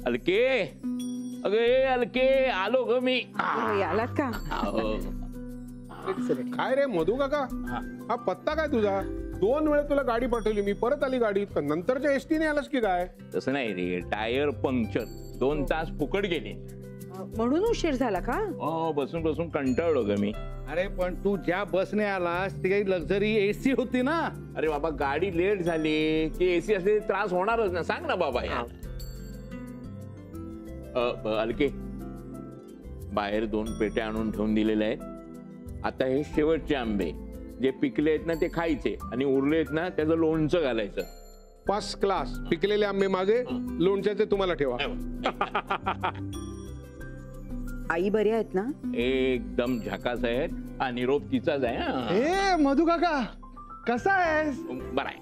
अलके, अगे अलके, आलो ग मी. आलात का? काय रे मधू काका, हा पत्ता काय तुझा? 2 वेळा तुला गाडी पाठवली मी, परत आली गाडी, नंतरच्या एसटीने आलास की काय? तसं नाही रे, टायर पंक्चर, 2 तास फुकट गेले म्हणून उशीर झाला का? बसून बसून कंटाळलो ग मी. अरे पण तू ज्या बसने आलास ती काही लक्झरी एसी होती ना? अरे बाबा, गाडी लेट झाली की एसी असले त्रास होणारच ना, सांग ना बाबा यार. अलके, बाहेर 2 पेट्या आणून ठेवून दिलेल्या आहेत. आता हे शेवटचे आंबे जे पिकले आहेत ना ते खायचे आणि उरले आहेत ना त्याचं लोणचं घालायचं. First class. पिकलेले आंबे माझे, लोणच्याचे तुम्हाला ठेवा. आई बरी आहेत ना? एकदम झकास आहेत. हा निरोप तिचाच आहे. ए मधू काका, कसा आहेस? बरं आहे.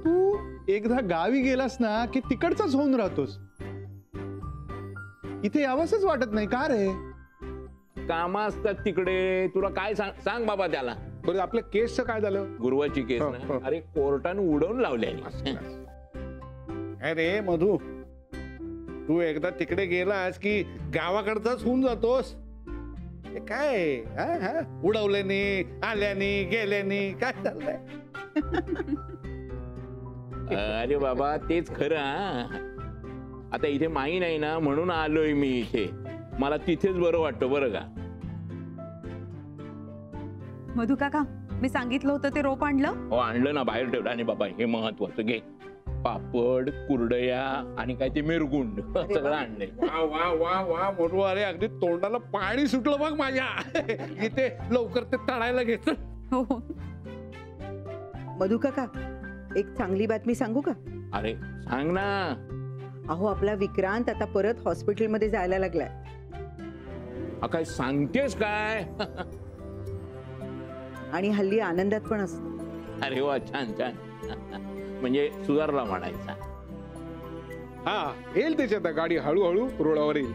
तू एकदा गावी गेलास ना की तिकडचाच होऊन राहतोस. इथे यावंसच वाटत नाही का रे? काम असतात तिकडे, तुला काय सांग बाबा त्याला. बरं, आपल्या केसचं काय झालं? गुरुवाची केस ना, अरे कोर्टाने उडवून लावले. अरे मधू, तू एकदा तिकडे गेलास की गावाकडचाच होऊन जातोस. हे काय उडवल्याने, आल्याने, गेल्याने काय चाललंय? अरे बाबा तेच खरं. आता इथे माही नाही ना म्हणून आलोय मी इथे. मला तिथेच बरं वाटतं बरं का. मधू काका, मी सांगितलं होतं ते रोप आणलं? हो आणलं ना, बाहेर ठेवलं. आणि बाबा हे महत्वाचं घे, पापड, कुरडया आणि काय ते मिरगुंड सगळं आणलंय. वा वा वा वा मधू, अरे अगदी तोंडाला पाणी सुटलं बघ माझ्या. इथे लवकर ते तळायला घेत. हो. मधू काका, एक चांगली बातमी सांगू का? अरे सांग ना. अहो, आपला विक्रांत आता परत हॉस्पिटलमध्ये जायला लागलाय. काय सांगतेस काय? आणि हल्ली आनंदात पण असतो. अरे वा, छान छान. म्हणजे सुधारला म्हणायचा. हा, येईल त्याच्यात गाडी, हळूहळू रुळावर येईल.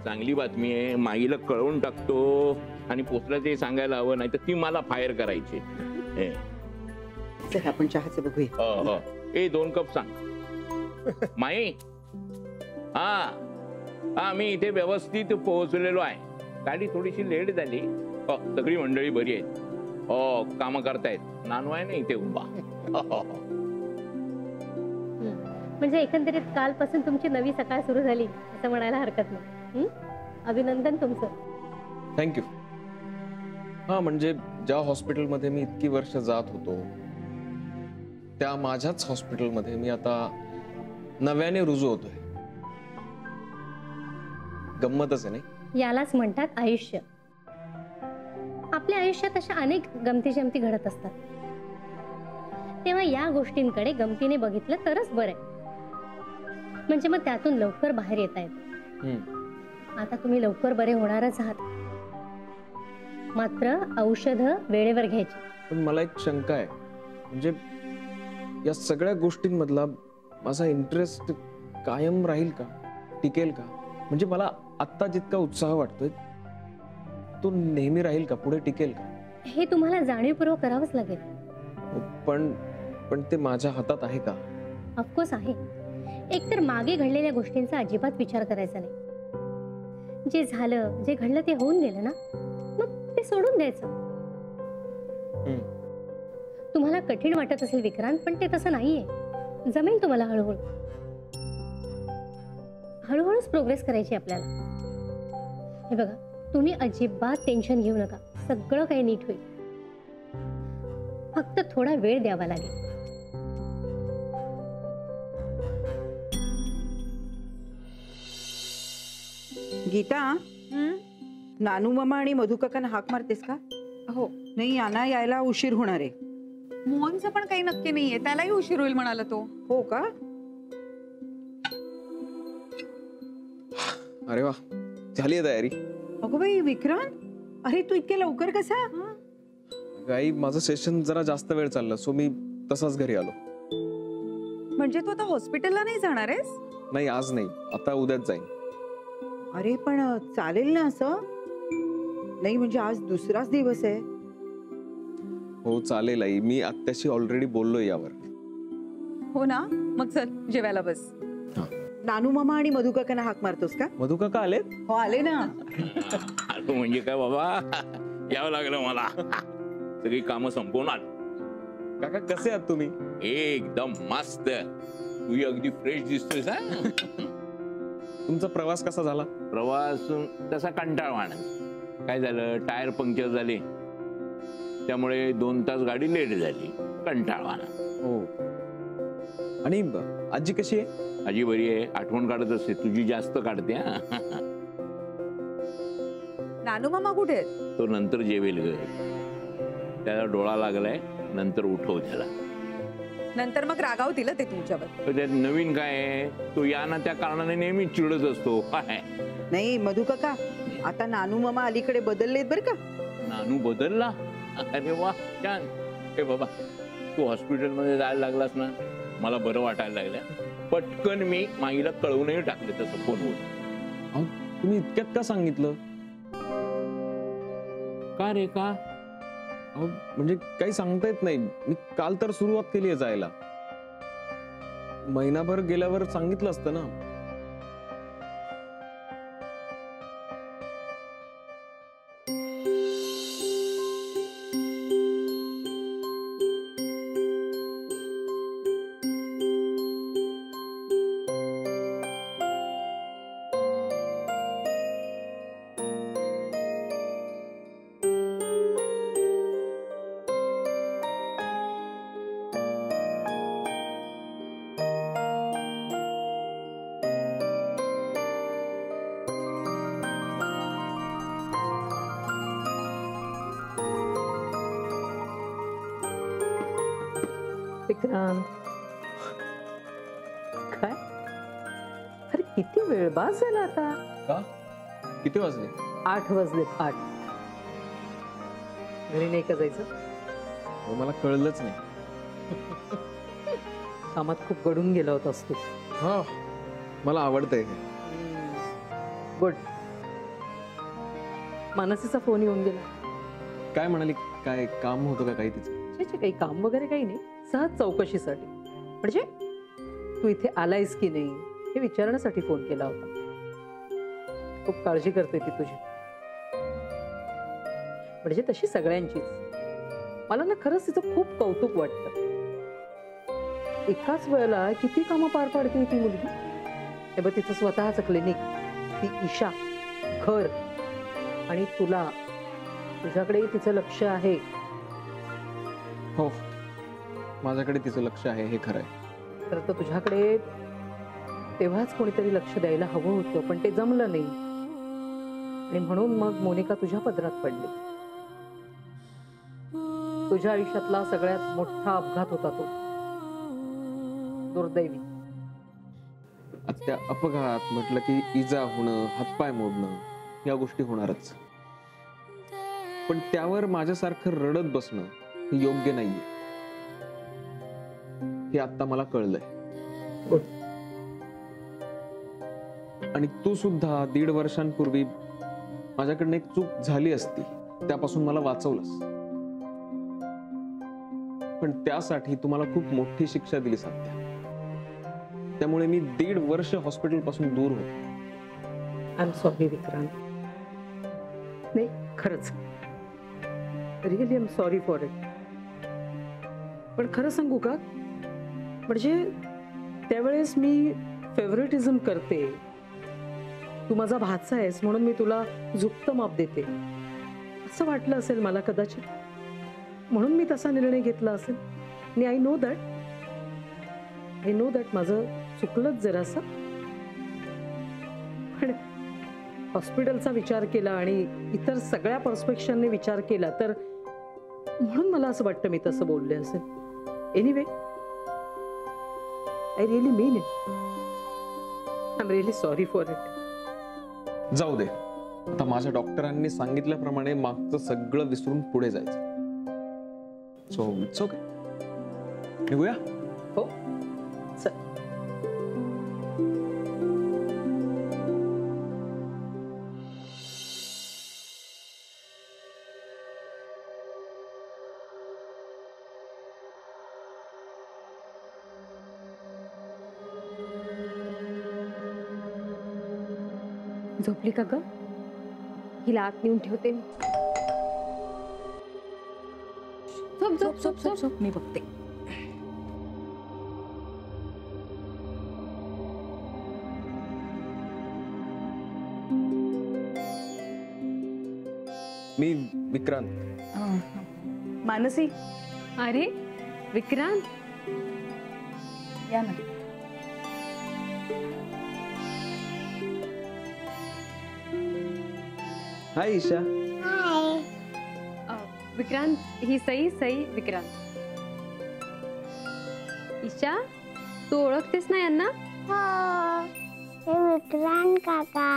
चांगली बातमी आहे. माईला कळवून टाकतो आणि पोचला ते सांगायला हवं, नाही तर ती मला फायर करायची. चल आपण चहाचं बघूया. 2 कप सांग. माई, हा मी इथे व्यवस्थित पोहोचलेलो आहे. गाडी थोडीशी लेट झाली. सगळी मंडळी बरी आहेत. काम करतायत. नानू आहे ना इथे उभा. म्हणजे एकंदरीत कालपासून तुमची नवी सकाळ सुरू झाली असं म्हणायला हरकत नाही. अभिनंदन तुमचं. थँक्यू. हा, म्हणजे ज्या हॉस्पिटलमध्ये मी इतकी वर्ष जात होतो त्या माझ्याच हॉस्पिटलमध्ये मी आता नव्याने रुजू होतोय. गंमतच आहे नाही? यालाच म्हणतात आयुष्य. आपल्या आयुष्यात अशा अनेक गमती जमती घडत असतात. तेव्हा या गोष्टींकडे गमतीने बघितलं तरच बरं आहे. म्हणजे मग त्यातून लवकर बाहेर येता येतं. आता तुम्ही लवकर बरे होणारच आहात. मात्र औषधं वेळेवर घ्यायची. पण मला एक शंका आहे, म्हणजे या सगळ्या गोष्टींमधला माझा इंटरेस्ट कायम राहील का, टिकेल का? म्हणजे मला आत्ता जितका उत्साह वाटतोय तो नेहमी राहील का, पुढे टिकेल का? हे तुम्हाला जाणीवपूर्वक करावंच लागेल. पण ते माझ्या हातात आहे का? ऑफकोर्स आहे. एकतर मागे घडलेल्या गोष्टींचा अजिबात विचार करायचा नाही. जे झालं, जे घडलं ते होऊन गेलं ना, मग ते सोडून द्यायचं. तुम्हाला कठीण वाटत असेल विक्रांत, पण ते तसं नाहीये. जमेल तुम्हाला. हळूहळू हळूहळूच प्रोग्रेस करायची आपल्याला. हे बघा, तुम्ही अजिबात टेन्शन घेऊ नका. सगळं काही नीट होईल. फक्त थोडा वेळ द्यावा लागेल. गीता, नानू मामा आणि मधू काकांना हाक मारतेस का? हो. नाही, यांना यायला उशीर होणार आहे. मोहनचं पण काही नक्की नाहीये, त्यालाही उशीर होईल म्हणाला तो. हो का? अरे वा, झाली तयारी. अगं बाई विक्रांत, अरे तू इतके लवकर कसा? गाई, माझं सेशन जरा जास्त वेळ चाललं, सो मी तसाच घरी आलो. म्हणजे तू आता हॉस्पिटलला नाही जाणार आहेस? नाही, आज नाही, आता उद्याच जाईन. अरे पण चालेल ना असं? नाही म्हणजे आज दुसराच दिवस आहे. हो चालेल आई, मी आत्याशी ऑलरेडी बोललोय यावर. हो ना, मग चल जेवायला बस. नानू मामा आणि मधु काकांना हाक मारतोस का? मधु काका आलेत? हो आले ना. आलो म्हणजे काय बाबा, यावं लागलं मला. सगळी कामं संपवून आलो. काका कसे आहात तुम्ही? एकदम मस्त. तू अगदी फ्रेश दिसतोस हा. तुमचा प्रवास कसा झाला? प्रवास तसा कंटाळवाणा. काय झालं, टायर पंक्चर झाले, त्यामुळे 2 तास गाडी लेट झाली. कंटाळवाणा. हो. आणि आजी कशी आहे? आजी बरी आहे, आठवण काढत असते. तुझी जास्त काढते हा. नानू मामा कुठे आहेत? तो नंतर जेवेल ग. त्याला डोळा लागलाय, नंतर उठव त्याला. नंतर मग रागावतील ते तुमच्यावर. तर त्यात नवीन काय आहे, तो या ना त्या कारणाने नेहमी चिडत असतो. काय नाही मधु काका, आता नानू मामा अलीकडे बदललेत बरं का. नानू बदलला? अरे वा, छान. हे बाबा, तू हॉस्पिटलमध्ये जायला लागलास ना, मला बरं वाटायला लागलं. पटकन मी माईला कळवूनही टाकले तसं फोनवर. अहो, तुम्ही इतक्यात का सांगितलं? का रे का? अहो, म्हणजे काही सांगता येत नाही. मी काल तर सुरुवात केली आहे जायला. महिनाभर गेल्यावर सांगितलं असतं ना. विक्रांत, काय? अरे किती वेळ, बास झाला आता. का? किती वाजले? 8 वाजलेत. 8. घरी नाही का जायचं? अहो, मला कळलंच नाही. कामात खूप गडून गेला होतास तू. हा, मला आवडतंय. गुड. मानसीचा फोन येऊन गेला. काय म्हणाली? काय काम होतं का काही तिचं? काही काम वगैरे काही नाही, सहज चौकशीसाठी. म्हणजे तू इथे आलायस की नाही हे विचारण्यासाठी फोन केला होता. खूप काळजी करते ती तुझी, म्हणजे तशी सगळ्यांचीच. मला ना खरंच तिचं खूप कौतुक वाटतं. एकाच वेळेला किती कामं पार पाडते ती मुलगी. हे बघ, तिचं स्वतःचं क्लिनिक, ती ईशा, घर, आणि तुझ्याकडे तिचं लक्ष आहे. हो, माझ्याकडे तिचं लक्ष आहे, हे खरं आहे. तर तुझ्याकडे तेव्हाच कोणीतरी लक्ष द्यायला हवं होतं, पण ते जमलं नाही. आणि म्हणून मग मोनिका तुझ्या पदरात पडली. तुझ्या आयुष्यातला सगळ्यात मोठा अपघात होता तो, दुर्दैवी. त्या अपघात म्हटलं की इजा होणं, हातपाय मोडणं, या गोष्टी होणारच. पण त्यावर माझ्यासारखं रडत बसणं हे योग्य नाहीये, हे आता मला कळलंय. आणि तू सुद्धा 1.5 वर्षांपूर्वी माझ्याकडनं एक चूक झाली असती, त्यापासून मला वाचवलंस. पण त्यासाठी तुम्हाला खूप मोठी शिक्षा दिली सध्या. त्यामुळे मी 1.5 वर्ष हॉस्पिटल पासून दूर होतो. I am sorry Vikrant. नाही, खरंच really I am sorry for it. पण खरं सांगू का, म्हणजे त्यावेळेस मी फेवरेटिझम करते. तू माझा भाचा आहेस म्हणून मी तुला झुकतं माप देते असं वाटलं असेल मला कदाचित, म्हणून मी तसा निर्णय घेतला असेल. आणि आय नो दॅट माझं चुकलंच जरासं. पण हॉस्पिटलचा विचार केला आणि इतर सगळ्या पर्स्पेक्शनने विचार केला तर म्हणून मला असं वाटतं मी तसं बोलले असेल. Anyway, I really mean it. I am really sorry for it. जाऊ दे, आता माझ्या डॉक्टरांनी सांगितल्याप्रमाणे मागचं सगळं विसरून पुढे जायचं. So it's okay. निघूया? हो, चल. झोपली का ग? हिला आत नेऊन ठेवते मी. झोप झोप झोप झोप झोप. मी बघते. मी विक्रांत. मानसी अरे विक्रांत, या ना. हाय ईशा. विक्रांत ही सई. सई विक्रांत. ईशा, तू ओळखतेस ना यांना? विक्रांत काका.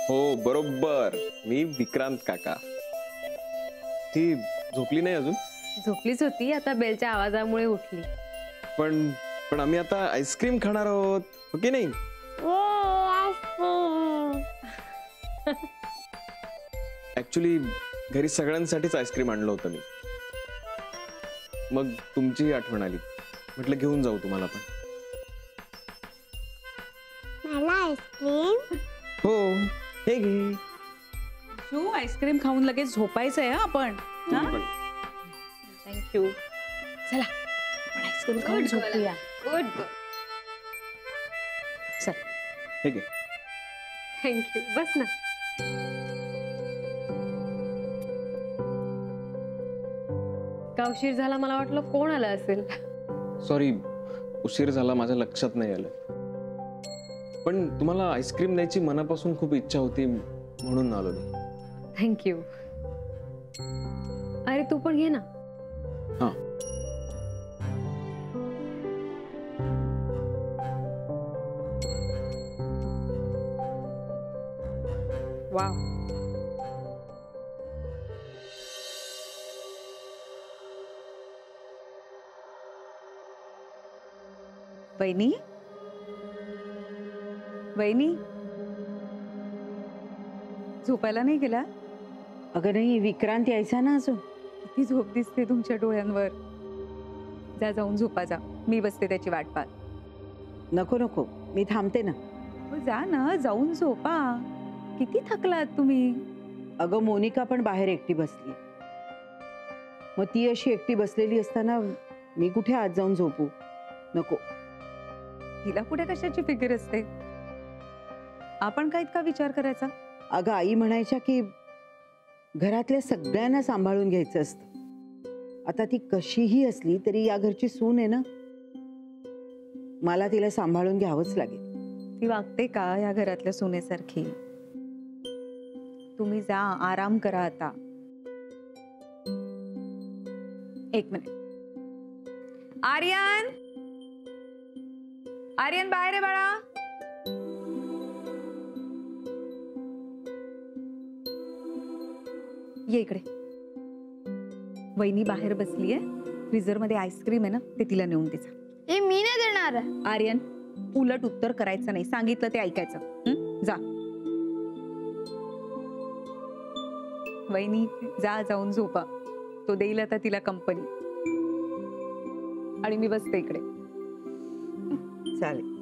हो बरोबर, मी विक्रांत काका. ती झोपली नाही अजून? झोपलीच होती, आता बेलच्या आवाजामुळे उठली. पण पण आम्ही आता आईस्क्रीम खाणार आहोत, हो की नाही? ऍक्च्युली घरी सगळ्यांसाठीच आईस्क्रीम आणलं होतं मी. मग तुमची आठवण आली, म्हटलं घेऊन जाऊ तुम्हाला पण. मला आईस्क्रीम. हो, हे घे. तू आईस्क्रीम खाऊन लगेच झोपायचंय हा आपण. थँक्यू. चला आपण आईस्क्रीम खाऊन झोपूया. गुड. चल. हे घे. थँक्यू. बस ना. का उशीर झाला? मला वाटलं कोण आलं असेल. सॉरी, उशीर झाला, माझ्या लक्षात नाही आलं. पण तुम्हाला आईस्क्रीम द्यायची मनापासून खूप इच्छा होती म्हणून आलो मी. थँक्यू. अरे तू पण घे ना. हा. वाव. वहिनी, वहिनी झोपायला नाही गेला? अगं नाही, विक्रांत यायचा ना अजून. किती झोप दिसते तुमच्या डोळ्यांवर. जा, जाऊन झोपा जा. मी बसते त्याची वाट पाहत. नको नको, मी थांबते ना. हो, जा ना, जाऊन झोपा. किती थकलात तुम्ही. अगं मोनिका पण बाहेर एकटी बसली. मग ती अशी एकटी बसलेली असताना मी कुठे आत जाऊन झोपू? नको. तिला कुठे कशाची फिकीर असते. आपण काय इतका विचार करायचा. अगं आई म्हणायच्या की घरातल्या सगळ्यांना सांभाळून घ्यायचं असतं. आता ती कशीही असली तरी या घरची सून आहे ना, मला तिला सांभाळून घ्यावंच लागेल. ती वागते का या घरातल्या सुनेसारखी? तुम्ही जा, आराम करा आता. एक मिनिट. आर्यन, आर्यन बाहेर आहे बाळा. ये इकडे. वहिनी बाहेर बसलीये, फ्रीजर मध्ये आईस्क्रीम आहे ना, ते तिला नेऊन दे. ए मी नाही देणार. आर्यन, उलट उत्तर करायचं नाही, सांगितलं ते ऐकायचं. जा. वहिनी जा, जाऊन झोपा. तो देईल आता तिला कंपनी. आणि मी बसते इकडे. चालेल.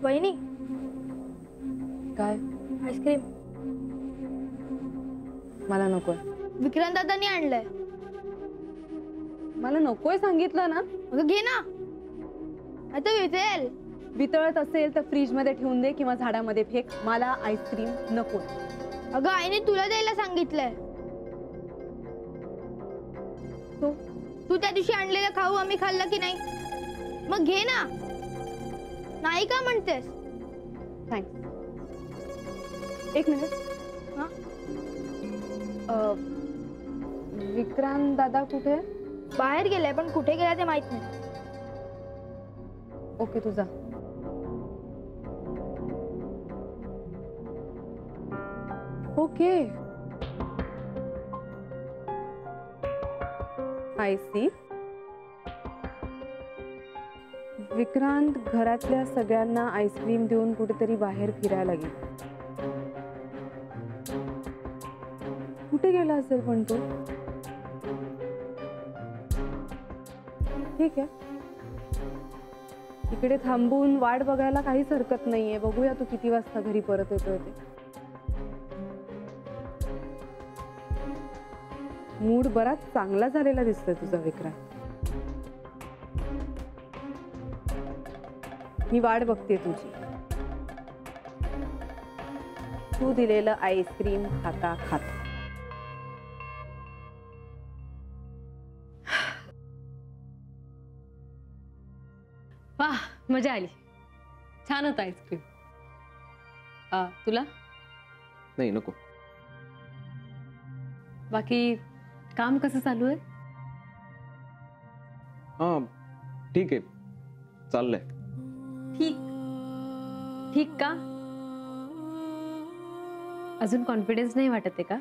वहिनी काय? आईस्क्रीम मला नकोय. विक्रांत दादानी आणलंय. मला नकोय सांगितलं ना. अगं घे ना, आता विचेल. वितळत असेल तर फ्रीज मध्ये ठेवून दे किंवा झाडामध्ये फेक. मला आईस्क्रीम नको. अगं आईने तुला द्यायला सांगितलंय. तू त्या दिवशी आणलेलं खाऊ आम्ही खाल्लं की नाही? मग घे ना. नाही का म्हणतेस? थँक्स. एक मिनिट. हा? विक्रांत दादा कुठे? बाहेर गेलाय, पण कुठे गेला ते माहित नाही. ओके, तुझा. Okay, I C. विक्रांत घरातल्या सगळ्यांना आईस्क्रीम देऊन कुठेतरी बाहेर फिरायला गेला. कुठे गेला असेल पण तो? ठीक आहे, इकडे थांबून वाट बघायला काहीच हरकत नाहीये. बघूया तू किती वाजता घरी परत येतोय ते. मूड बराच चांगला झालेला दिसतोय तुझा विक्रांत. मी वाट बघते तुझी. तू दिलेलं आईस्क्रीम खाता खाता. वाह, मजा आली. छान होतं आईस्क्रीम. तुला? नाही, नको. बाकी काम कसं चालू आहे? हा, ठीक आहे, चाललंय. ठीक ठीक का? अजून कॉन्फिडन्स नाही वाटत आहे का?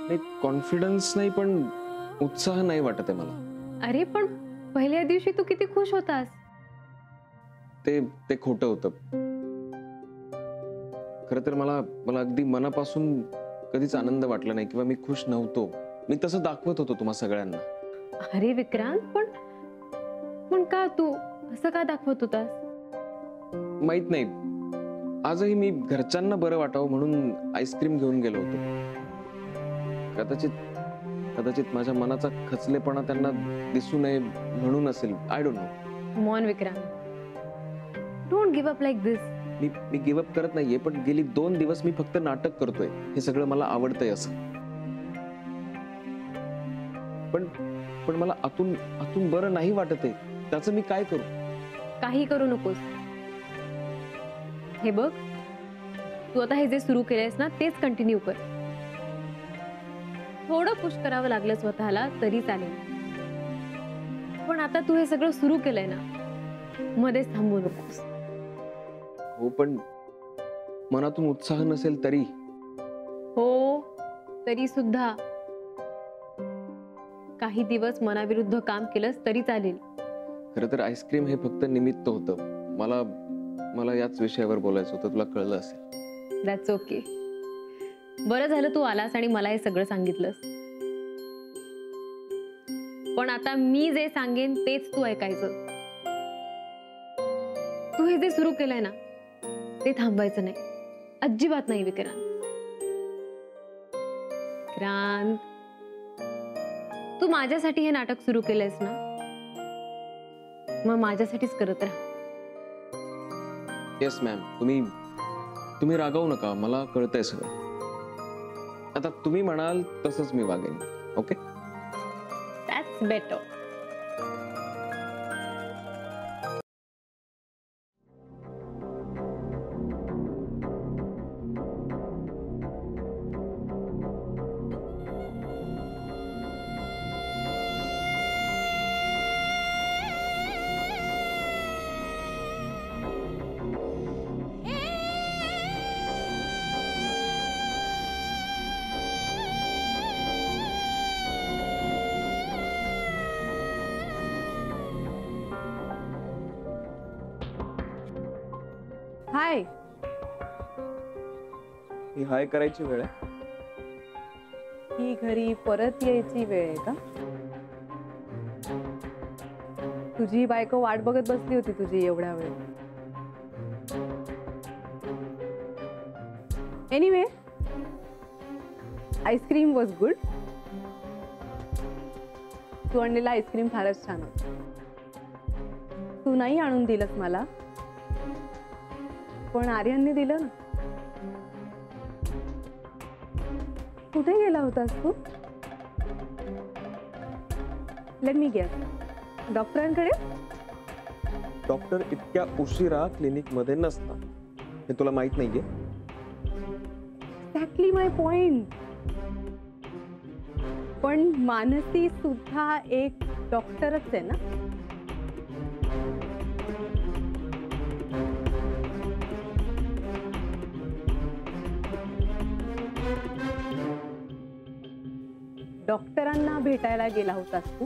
नाही, कॉन्फिडन्स नाही, पण उत्साह नाही वाटत आहे मला. अरे पण पहिल्या दिवशी तू किती खुश होतास. ते खोटं होतं. खरं तर मला अगदी मनापासून कधीच आनंद वाटला नाही किंवा मी खुश नव्हतो. मी तसं दाखवत होतो तुम्हा सगळ्यांना. अरे विक्रांत, पण का तू असं का दाखवत होतास? माहित नाही, आजही मी घरच्यांना बरं वाटावं म्हणून आईस्क्रीम घेऊन गेलो होतो. कदाचित माझ्या मनाचा खचलेपणा त्यांना दिसू नये म्हणून असेल. I don't know. Come on Vikrant, don't give up like this. Me give up करत नाहीये, पण गेली 2 दिवस मी फक्त नाटक करतोय. हे सगळं मला आवडतंय असं. पण मला आतून बरं नाही वाटत आहे. त्याचं मी काय करू? काही करू नकोस. हे बघ, तू आता हे जे सुरू केलंयस ना तेच कंटिन्यू कर. थोडं पुश करावं लागलं स्वतःला तरी चालेल, पण आता तू हे सगळं सुरू केलंय ना, मध्येच थांबू नकोस. हो, पण मनातून उत्साह नसेल तरी? हो, तरी सुद्धा काही दिवस मनाविरुद्ध काम केलंस तरी चालेल. खरं तर आईस्क्रीम हे फक्त निमित्त होतं. मला याच विषयावर बोलायचं होतं. तुला कळलं असेल. That's okay. बरं झालं तू आलास आणि मला हे सगळं सांगितलंस. पण आता मी जे सांगेन तेच तू ऐकायचं. तू हे जे सुरू केलंय ना ते थांबायचं नाही, अजिबात नाही विक्रांत. विक्रांत, तू माझ्यासाठी हे नाटक सुरू केलंयस ना, मग माझ्यासाठीच करत राहा. येस मॅम, तुम्ही रागावू नका. मला कळतंय सगळं. आता तुम्ही म्हणाल तसंच मी वागेन. Okay, that's better. हाय. ही हाय करायची वेळ आहे. ही घरी परत यायची वेळ आहे का? तुझी बायको वाट बघत बसली होती तुझी एवढ्या वेळ. Anyway, ice cream was good. तू आणलेला आईस्क्रीम फारच छान होता. तू नाही आणून दिलंस मला, पण आर्यनने दिलं ना. कुठे गेला होतास तू? लेट मी गेस, डॉक्टरांकडे? डॉक्टर इतक्या उशिरा क्लिनिक मध्ये नसतात हे तुला माहित नाहीये? एक्झॅक्टली माय पॉइंट. पण मानसी सुद्धा एक डॉक्टरच आहे ना. डॉक्टरांना भेटायला गेला होतास तू?